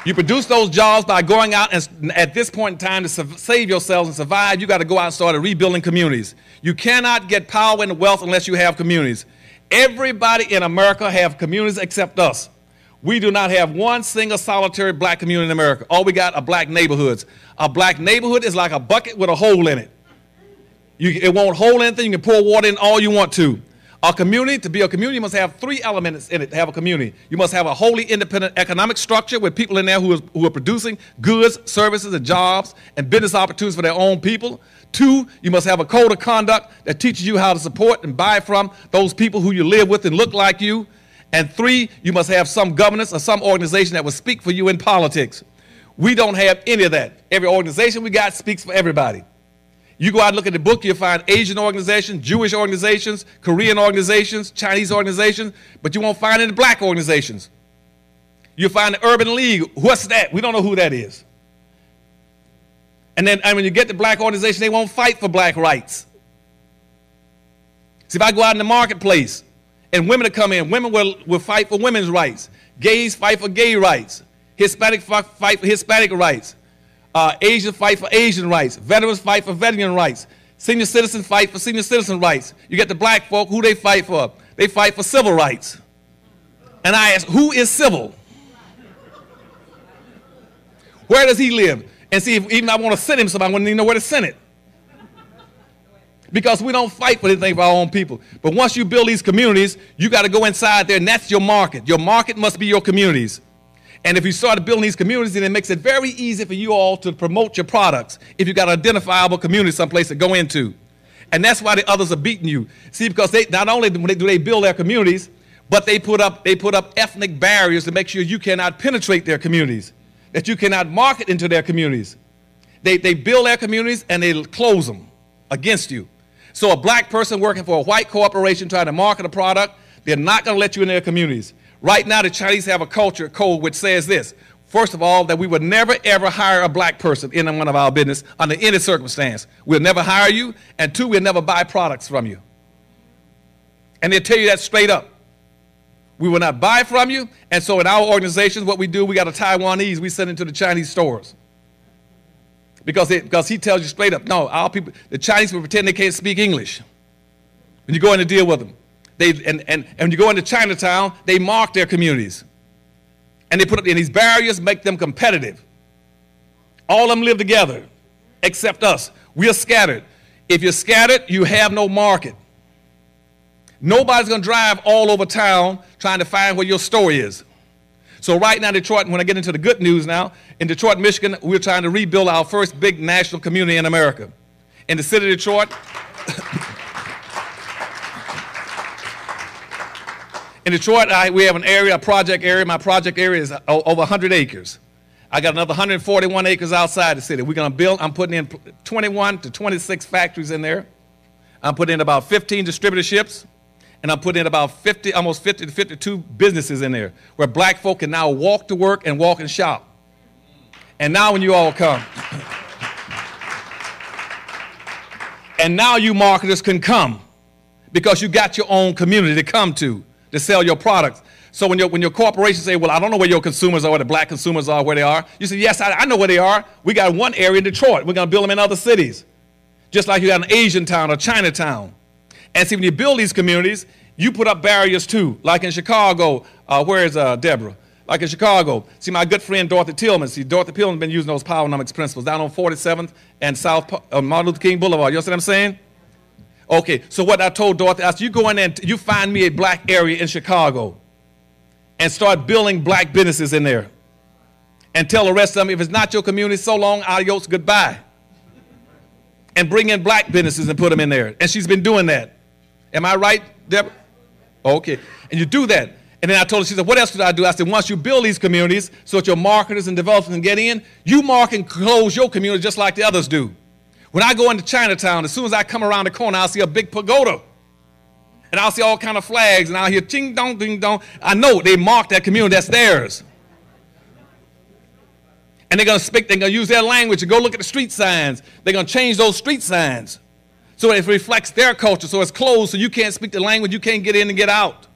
You produce those jobs by going out and at this point in time to save yourselves and survive, you got to go out and start rebuilding communities. You cannot get power and wealth unless you have communities. Everybody in America have communities except us. We do not have one single solitary black community in America. All we got are black neighborhoods. A black neighborhood is like a bucket with a hole in it. It won't hold anything. You can pour water in all you want to. A community, to be a community, must have 3 elements in it to have a community. You must have a wholly independent economic structure with people in there who are producing goods, services, and jobs and business opportunities for their own people. 2, you must have a code of conduct that teaches you how to support and buy from those people who you live with and look like you. And 3, you must have some governance or some organization that will speak for you in politics. We don't have any of that. Every organization we got speaks for everybody. You go out and look at the book, you'll find Asian organizations, Jewish organizations, Korean organizations, Chinese organizations, but you won't find any black organizations. You'll find the Urban League. What's that? We don't know who that is. And then when you get the black organization, they won't fight for black rights. See, if I go out in the marketplace and women come in, women will fight for women's rights. Gays fight for gay rights. Hispanic fight for Hispanic rights. Asians fight for Asian rights. Veterans fight for veteran rights. Senior citizens fight for senior citizen rights. You get the black folk, who they fight for? They fight for civil rights. And I ask, who is civil? Where does he live? And see, if even I want to send him somebody, I wouldn't even know where to send it. Because we don't fight for anything for our own people. But once you build these communities, you got to go inside there, and that's your market. Your market must be your communities. And if you start building these communities, then it makes it very easy for you all to promote your products if you got an identifiable community someplace to go into. And that's why the others are beating you. See, because they not only do they build their communities, but they put up ethnic barriers to make sure you cannot penetrate their communities, that you cannot market into their communities. They build their communities and they close them against you. So a black person working for a white corporation trying to market a product, they're not going to let you in their communities. Right now, the Chinese have a culture code which says this. First of all, that we would never, ever hire a black person in one of our business under any circumstance. We'll never hire you. And 2, we'll never buy products from you. And they'll tell you that straight up. We will not buy from you. And so in our organizations, what we do, we got a Taiwanese we send into the Chinese stores. Because he tells you straight up, no, our people, the Chinese will pretend they can't speak English when you go in to deal with them. And when you go into Chinatown, they mark their communities. And they put up in these barriers, make them competitive. All of them live together, except us. We are scattered. If you're scattered, you have no market. Nobody's going to drive all over town trying to find where your store is. So right now, Detroit, when I get into the good news now, in Detroit, Michigan, we're trying to rebuild our first big national community in America. In the city of Detroit, in Detroit, we have an area, a project area. My project area is over 100 acres. I got another 141 acres outside the city. We're going to build, I'm putting in 21 to 26 factories in there. I'm putting in about 15 distributorships, and I'm putting in about almost 50 to 52 businesses in there where black folk can now walk to work and walk and shop. And now when you all come, and now you marketers can come because you got your own community to come to sell your products. So when your corporations say, well, I don't know where your consumers are, where the black consumers are, where they are, you say, yes, I know where they are. We got one area in Detroit. We're going to build them in other cities. Just like you got an Asian town or Chinatown. And see, when you build these communities, you put up barriers too. Like in Chicago, where is Deborah? Like in Chicago, see my good friend Dorothy Tillman. See, Dorothy Tillman's been using those Powernomics principles down on 47th and South Martin Luther King Boulevard. You know what I'm saying? Okay, so what I told Dorothy, I said, you go in there and you find me a black area in Chicago and start building black businesses in there. And tell the rest of them, if it's not your community, so long, adios, goodbye. And bring in black businesses and put them in there. And she's been doing that. Am I right, Deborah? Okay. And you do that. And then I told her, she said, what else could I do? I said, once you build these communities so that your marketers and developers can get in, you mark and close your community just like the others do. When I go into Chinatown, as soon as I come around the corner, I'll see a big pagoda. And I'll see all kind of flags, and I'll hear ching dong, ding dong. I know they marked that community, that's theirs. And they're going to use their language and go look at the street signs. They're going to change those street signs so it reflects their culture, so it's closed, so you can't speak the language, you can't get in and get out.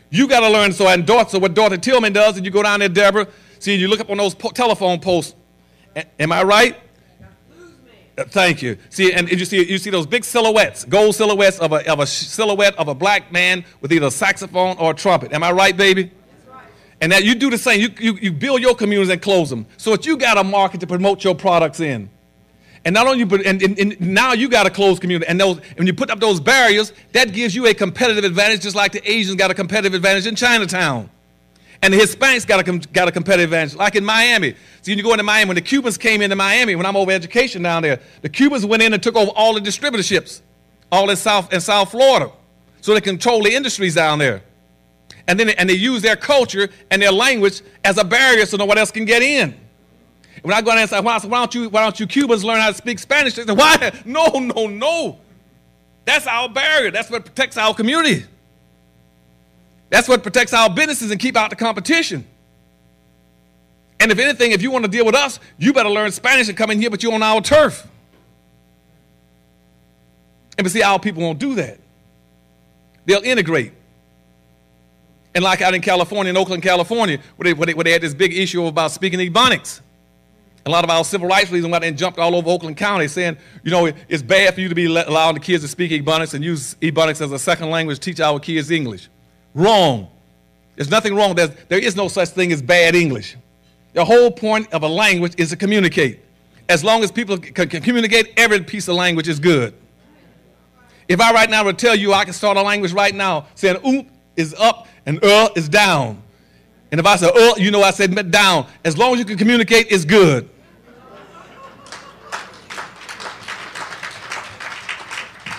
You got to learn, so what Dorothy Tillman does, and you go down there, Deborah, see, you look up on those telephone posts. Am I right? Thank you. See, and you see those big silhouettes, gold silhouettes of a silhouette of a black man with either a saxophone or a trumpet. Am I right, baby? That's right. And that you do the same. You build your communities and close them. So that you got a market to promote your products in. And not only and now you got a closed community. And when you put up those barriers, that gives you a competitive advantage, just like the Asians got a competitive advantage in Chinatown. And the Hispanics got a competitive advantage, like in Miami. So you go into Miami, when the Cubans came into Miami, when I'm over education down there, the Cubans went in and took over all the distributorships, all in South Florida, so they control the industries down there. And they use their culture and their language as a barrier so no one else can get in. When I go in and say, why don't you Cubans learn how to speak Spanish? They say, why? No. That's our barrier. That's what protects our community. That's what protects our businesses and keep out the competition. And if anything, if you want to deal with us, you better learn Spanish and come in here, but you're on our turf. And but see, our people won't do that. They'll integrate. And like out in California, in Oakland, California, where they had this big issue about speaking Ebonics. A lot of our civil rights leaders went and jumped all over Oakland County saying, you know, it's bad for you to be allowing the kids to speak Ebonics and use Ebonics as a second language to teach our kids English. Wrong. There's nothing wrong. There is no such thing as bad English. The whole point of a language is to communicate. As long as people can communicate, every piece of language is good. If I right now would tell you I can start a language right now saying oop is up and is down. And if I say you know I said down. As long as you can communicate, it's good.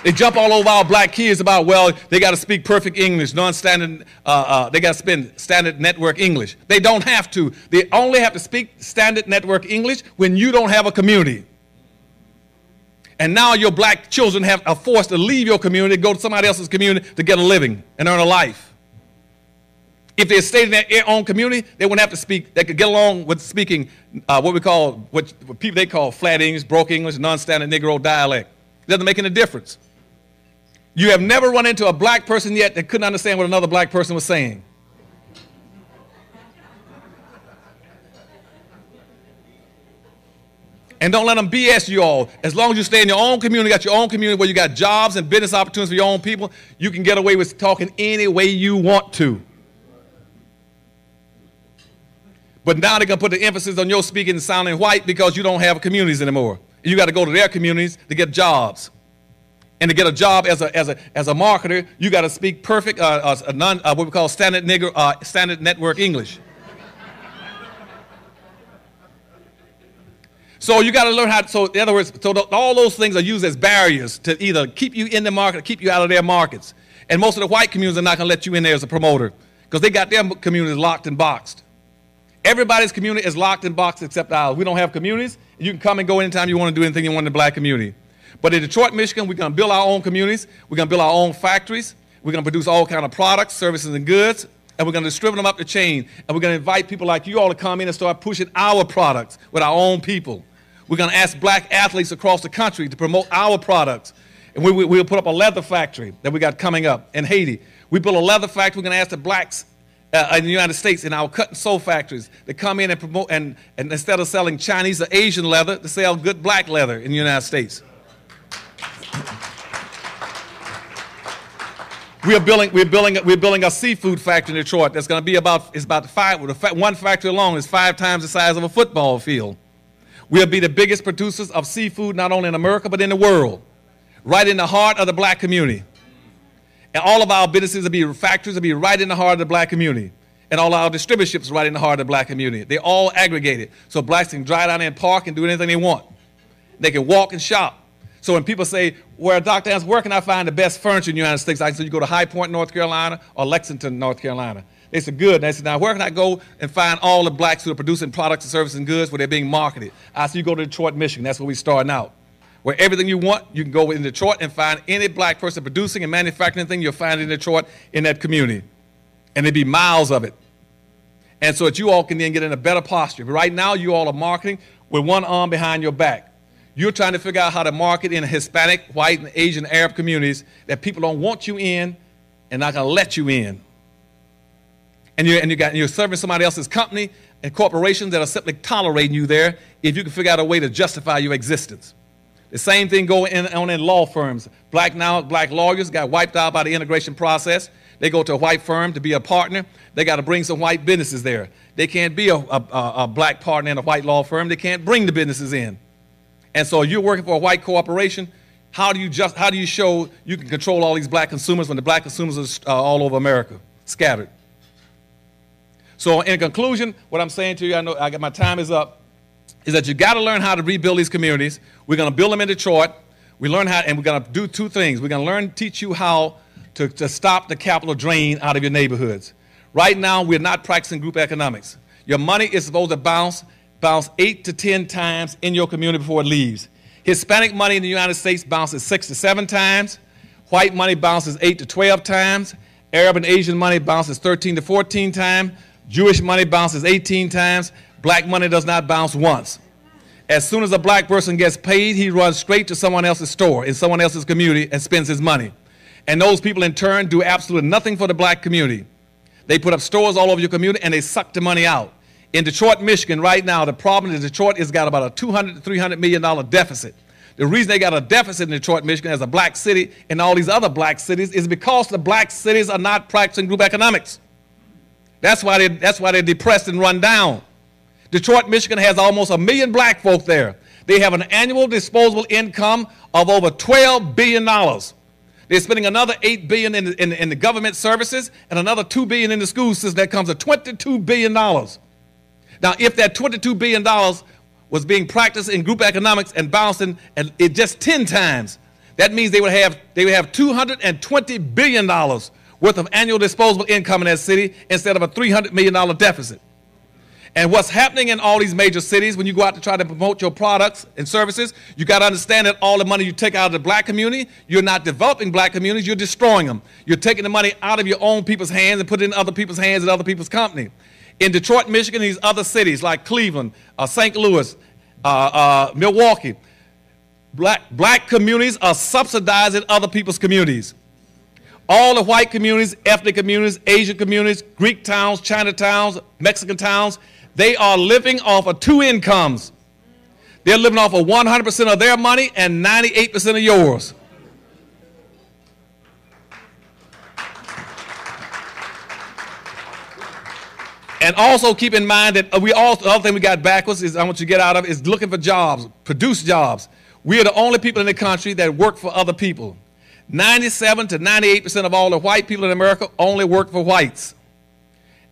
They jump all over our black kids about, well, they got to speak perfect English, non-standard, they got to spend standard network English. They don't have to. They only have to speak standard network English when you don't have a community. And now your black children are forced to leave your community, go to somebody else's community to get a living and earn a life. If they stayed in their own community, they wouldn't have to speak. They could get along with speaking what people they call flat English, broke English, non-standard Negro dialect. It doesn't make any difference. You have never run into a black person yet that couldn't understand what another black person was saying. And don't let them BS you all. As long as you stay in your own community, got your own community where you got jobs and business opportunities for your own people, you can get away with talking any way you want to. But now they're going to put the emphasis on your speaking and sounding white because you don't have communities anymore. You got to go to their communities to get jobs. And to get a job as a marketer, you got to speak perfect, what we call standard network English. So you got to learn how to, so in other words, all those things are used as barriers to either keep you in the market or keep you out of their markets. And most of the white communities are not going to let you in there as a promoter because they got their communities locked and boxed. Everybody's community is locked in boxes except ours. We don't have communities. You can come and go anytime you want to do anything you want in the black community. But in Detroit, Michigan, we're going to build our own communities. We're going to build our own factories. We're going to produce all kinds of products, services, and goods. And we're going to distribute them up the chain. And we're going to invite people like you all to come in and start pushing our products with our own people. We're going to ask black athletes across the country to promote our products. And we'll put up a leather factory that we got coming up in Haiti. We built a leather factory. We're going to ask the blacks in the United States in our cut and sew factories to come in and promote, and instead of selling Chinese or Asian leather, to sell good black leather in the United States. We're building a seafood factory in Detroit that's going to be one factory alone is 5 times the size of a football field. We'll be the biggest producers of seafood not only in America but in the world, right in the heart of the black community. And all of our businesses factories will be right in the heart of the black community. And all our distributorships right in the heart of the black community. They're all aggregated. So blacks can drive down there and park and do anything they want. They can walk and shop. So when people say, well, Dr. Anderson, where can I find the best furniture in the United States? I said, you go to High Point, North Carolina, or Lexington, North Carolina. They said, good. And I said, now where can I go and find all the blacks who are producing products and services and goods where they're being marketed? I said, you go to Detroit, Michigan. That's where we're starting out. Where everything you want, you can go in Detroit and find any black person producing and manufacturing anything, you'll find it in Detroit in that community. And there'd be miles of it. And so that you all can then get in a better posture. But right now, you all are marketing with one arm behind your back. You're trying to figure out how to market in Hispanic, white, and Asian, Arab communities that people don't want you in and not going to let you in. And you're serving somebody else's company and corporations that are simply tolerating you there if you can figure out a way to justify your existence. The same thing going on in law firms. Black lawyers got wiped out by the integration process. They go to a white firm to be a partner. They got to bring some white businesses there. They can't be a black partner in a white law firm. They can't bring the businesses in. And so you're working for a white corporation. How do you show you can control all these black consumers when the black consumers are all over America, scattered? So in conclusion, what I'm saying to you, I know my time is up, is that you got to learn how to rebuild these communities. We're going to build them in Detroit. We learn how, and we're going to do 2 things. We're going to teach you how to stop the capital drain out of your neighborhoods. Right now, we're not practicing group economics. Your money is supposed to bounce 8 to 10 times in your community before it leaves. Hispanic money in the United States bounces 6 to 7 times. White money bounces 8 to 12 times. Arab and Asian money bounces 13 to 14 times. Jewish money bounces 18 times. Black money does not bounce once. As soon as a black person gets paid, he runs straight to someone else's store in someone else's community and spends his money. And those people in turn do absolutely nothing for the black community. They put up stores all over your community and they suck the money out. In Detroit, Michigan, right now, the problem is Detroit has got about a $200 to $300 million deficit. The reason they got a deficit in Detroit, Michigan, as a black city and all these other black cities is because the black cities are not practicing group economics. That's why they're depressed and run down. Detroit, Michigan has almost 1 million black folk there. They have an annual disposable income of over $12 billion. They're spending another $8 billion in the government services and another $2 billion in the school system. That comes to $22 billion. Now, if that $22 billion was being practiced in group economics and bouncing at it just 10 times, that means they would have $220 billion worth of annual disposable income in that city instead of a $300 million deficit. And what's happening in all these major cities when you go out to try to promote your products and services, you got to understand that all the money you take out of the black community, you're not developing black communities, you're destroying them. You're taking the money out of your own people's hands and putting it in other people's hands and other people's company. In Detroit, Michigan, these other cities like Cleveland, St. Louis, Milwaukee, black communities are subsidizing other people's communities. All the white communities, ethnic communities, Asian communities, Greek towns, China towns, Mexican towns, they are living off of 2 incomes. They're living off of 100% of their money and 98% of yours. And also keep in mind that the other thing we got backwards is I want you to get out of is looking for jobs, produce jobs. We are the only people in the country that work for other people. 97 to 98% of all the white people in America only work for whites.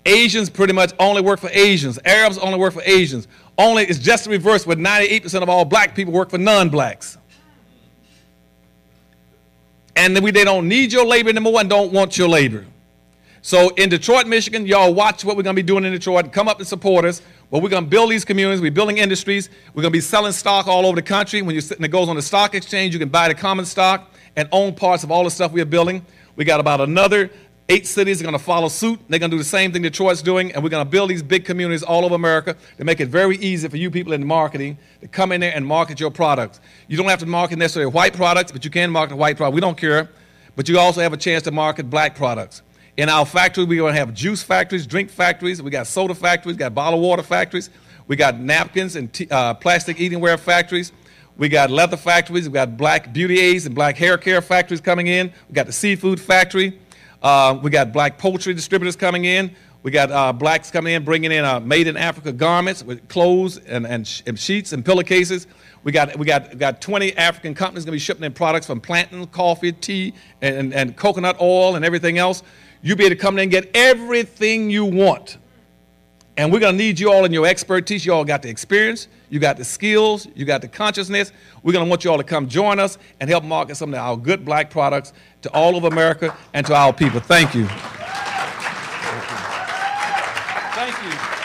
Asians pretty much only work for Asians. Arabs only work for Asians. It's just the reverse, where 98% of all black people work for non-blacks. And they don't need your labor anymore and don't want your labor. So in Detroit, Michigan, y'all watch what we're going to be doing in Detroit. Come up and support us. Well, we're going to build these communities. We're building industries. We're going to be selling stock all over the country. When it goes on the stock exchange, you can buy the common stock and own parts of all the stuff we are building. We got about another 8 cities that are going to follow suit. They're going to do the same thing Detroit's doing, and we're going to build these big communities all over America to make it very easy for you people in marketing to come in there and market your products. You don't have to market necessarily white products, but you can market white products. We don't care. But you also have a chance to market black products. In our factory, we're going to have juice factories, drink factories. We got soda factories, got bottled water factories. We got napkins and plastic eatingware factories. We got leather factories. We got black beauty aids and black hair care factories coming in. We got the seafood factory. We got black poultry distributors coming in. We got blacks coming in, bringing in made in Africa garments with clothes and sheets and pillowcases. We got 20 African companies going to be shipping in products from plantain, coffee, tea, and coconut oil and everything else. You'll be able to come in and get everything you want. And we're going to need you all in your expertise. You all got the experience. You got the skills. You got the consciousness. We're going to want you all to come join us and help market some of our good black products to all of America and to our people. Thank you. Thank you.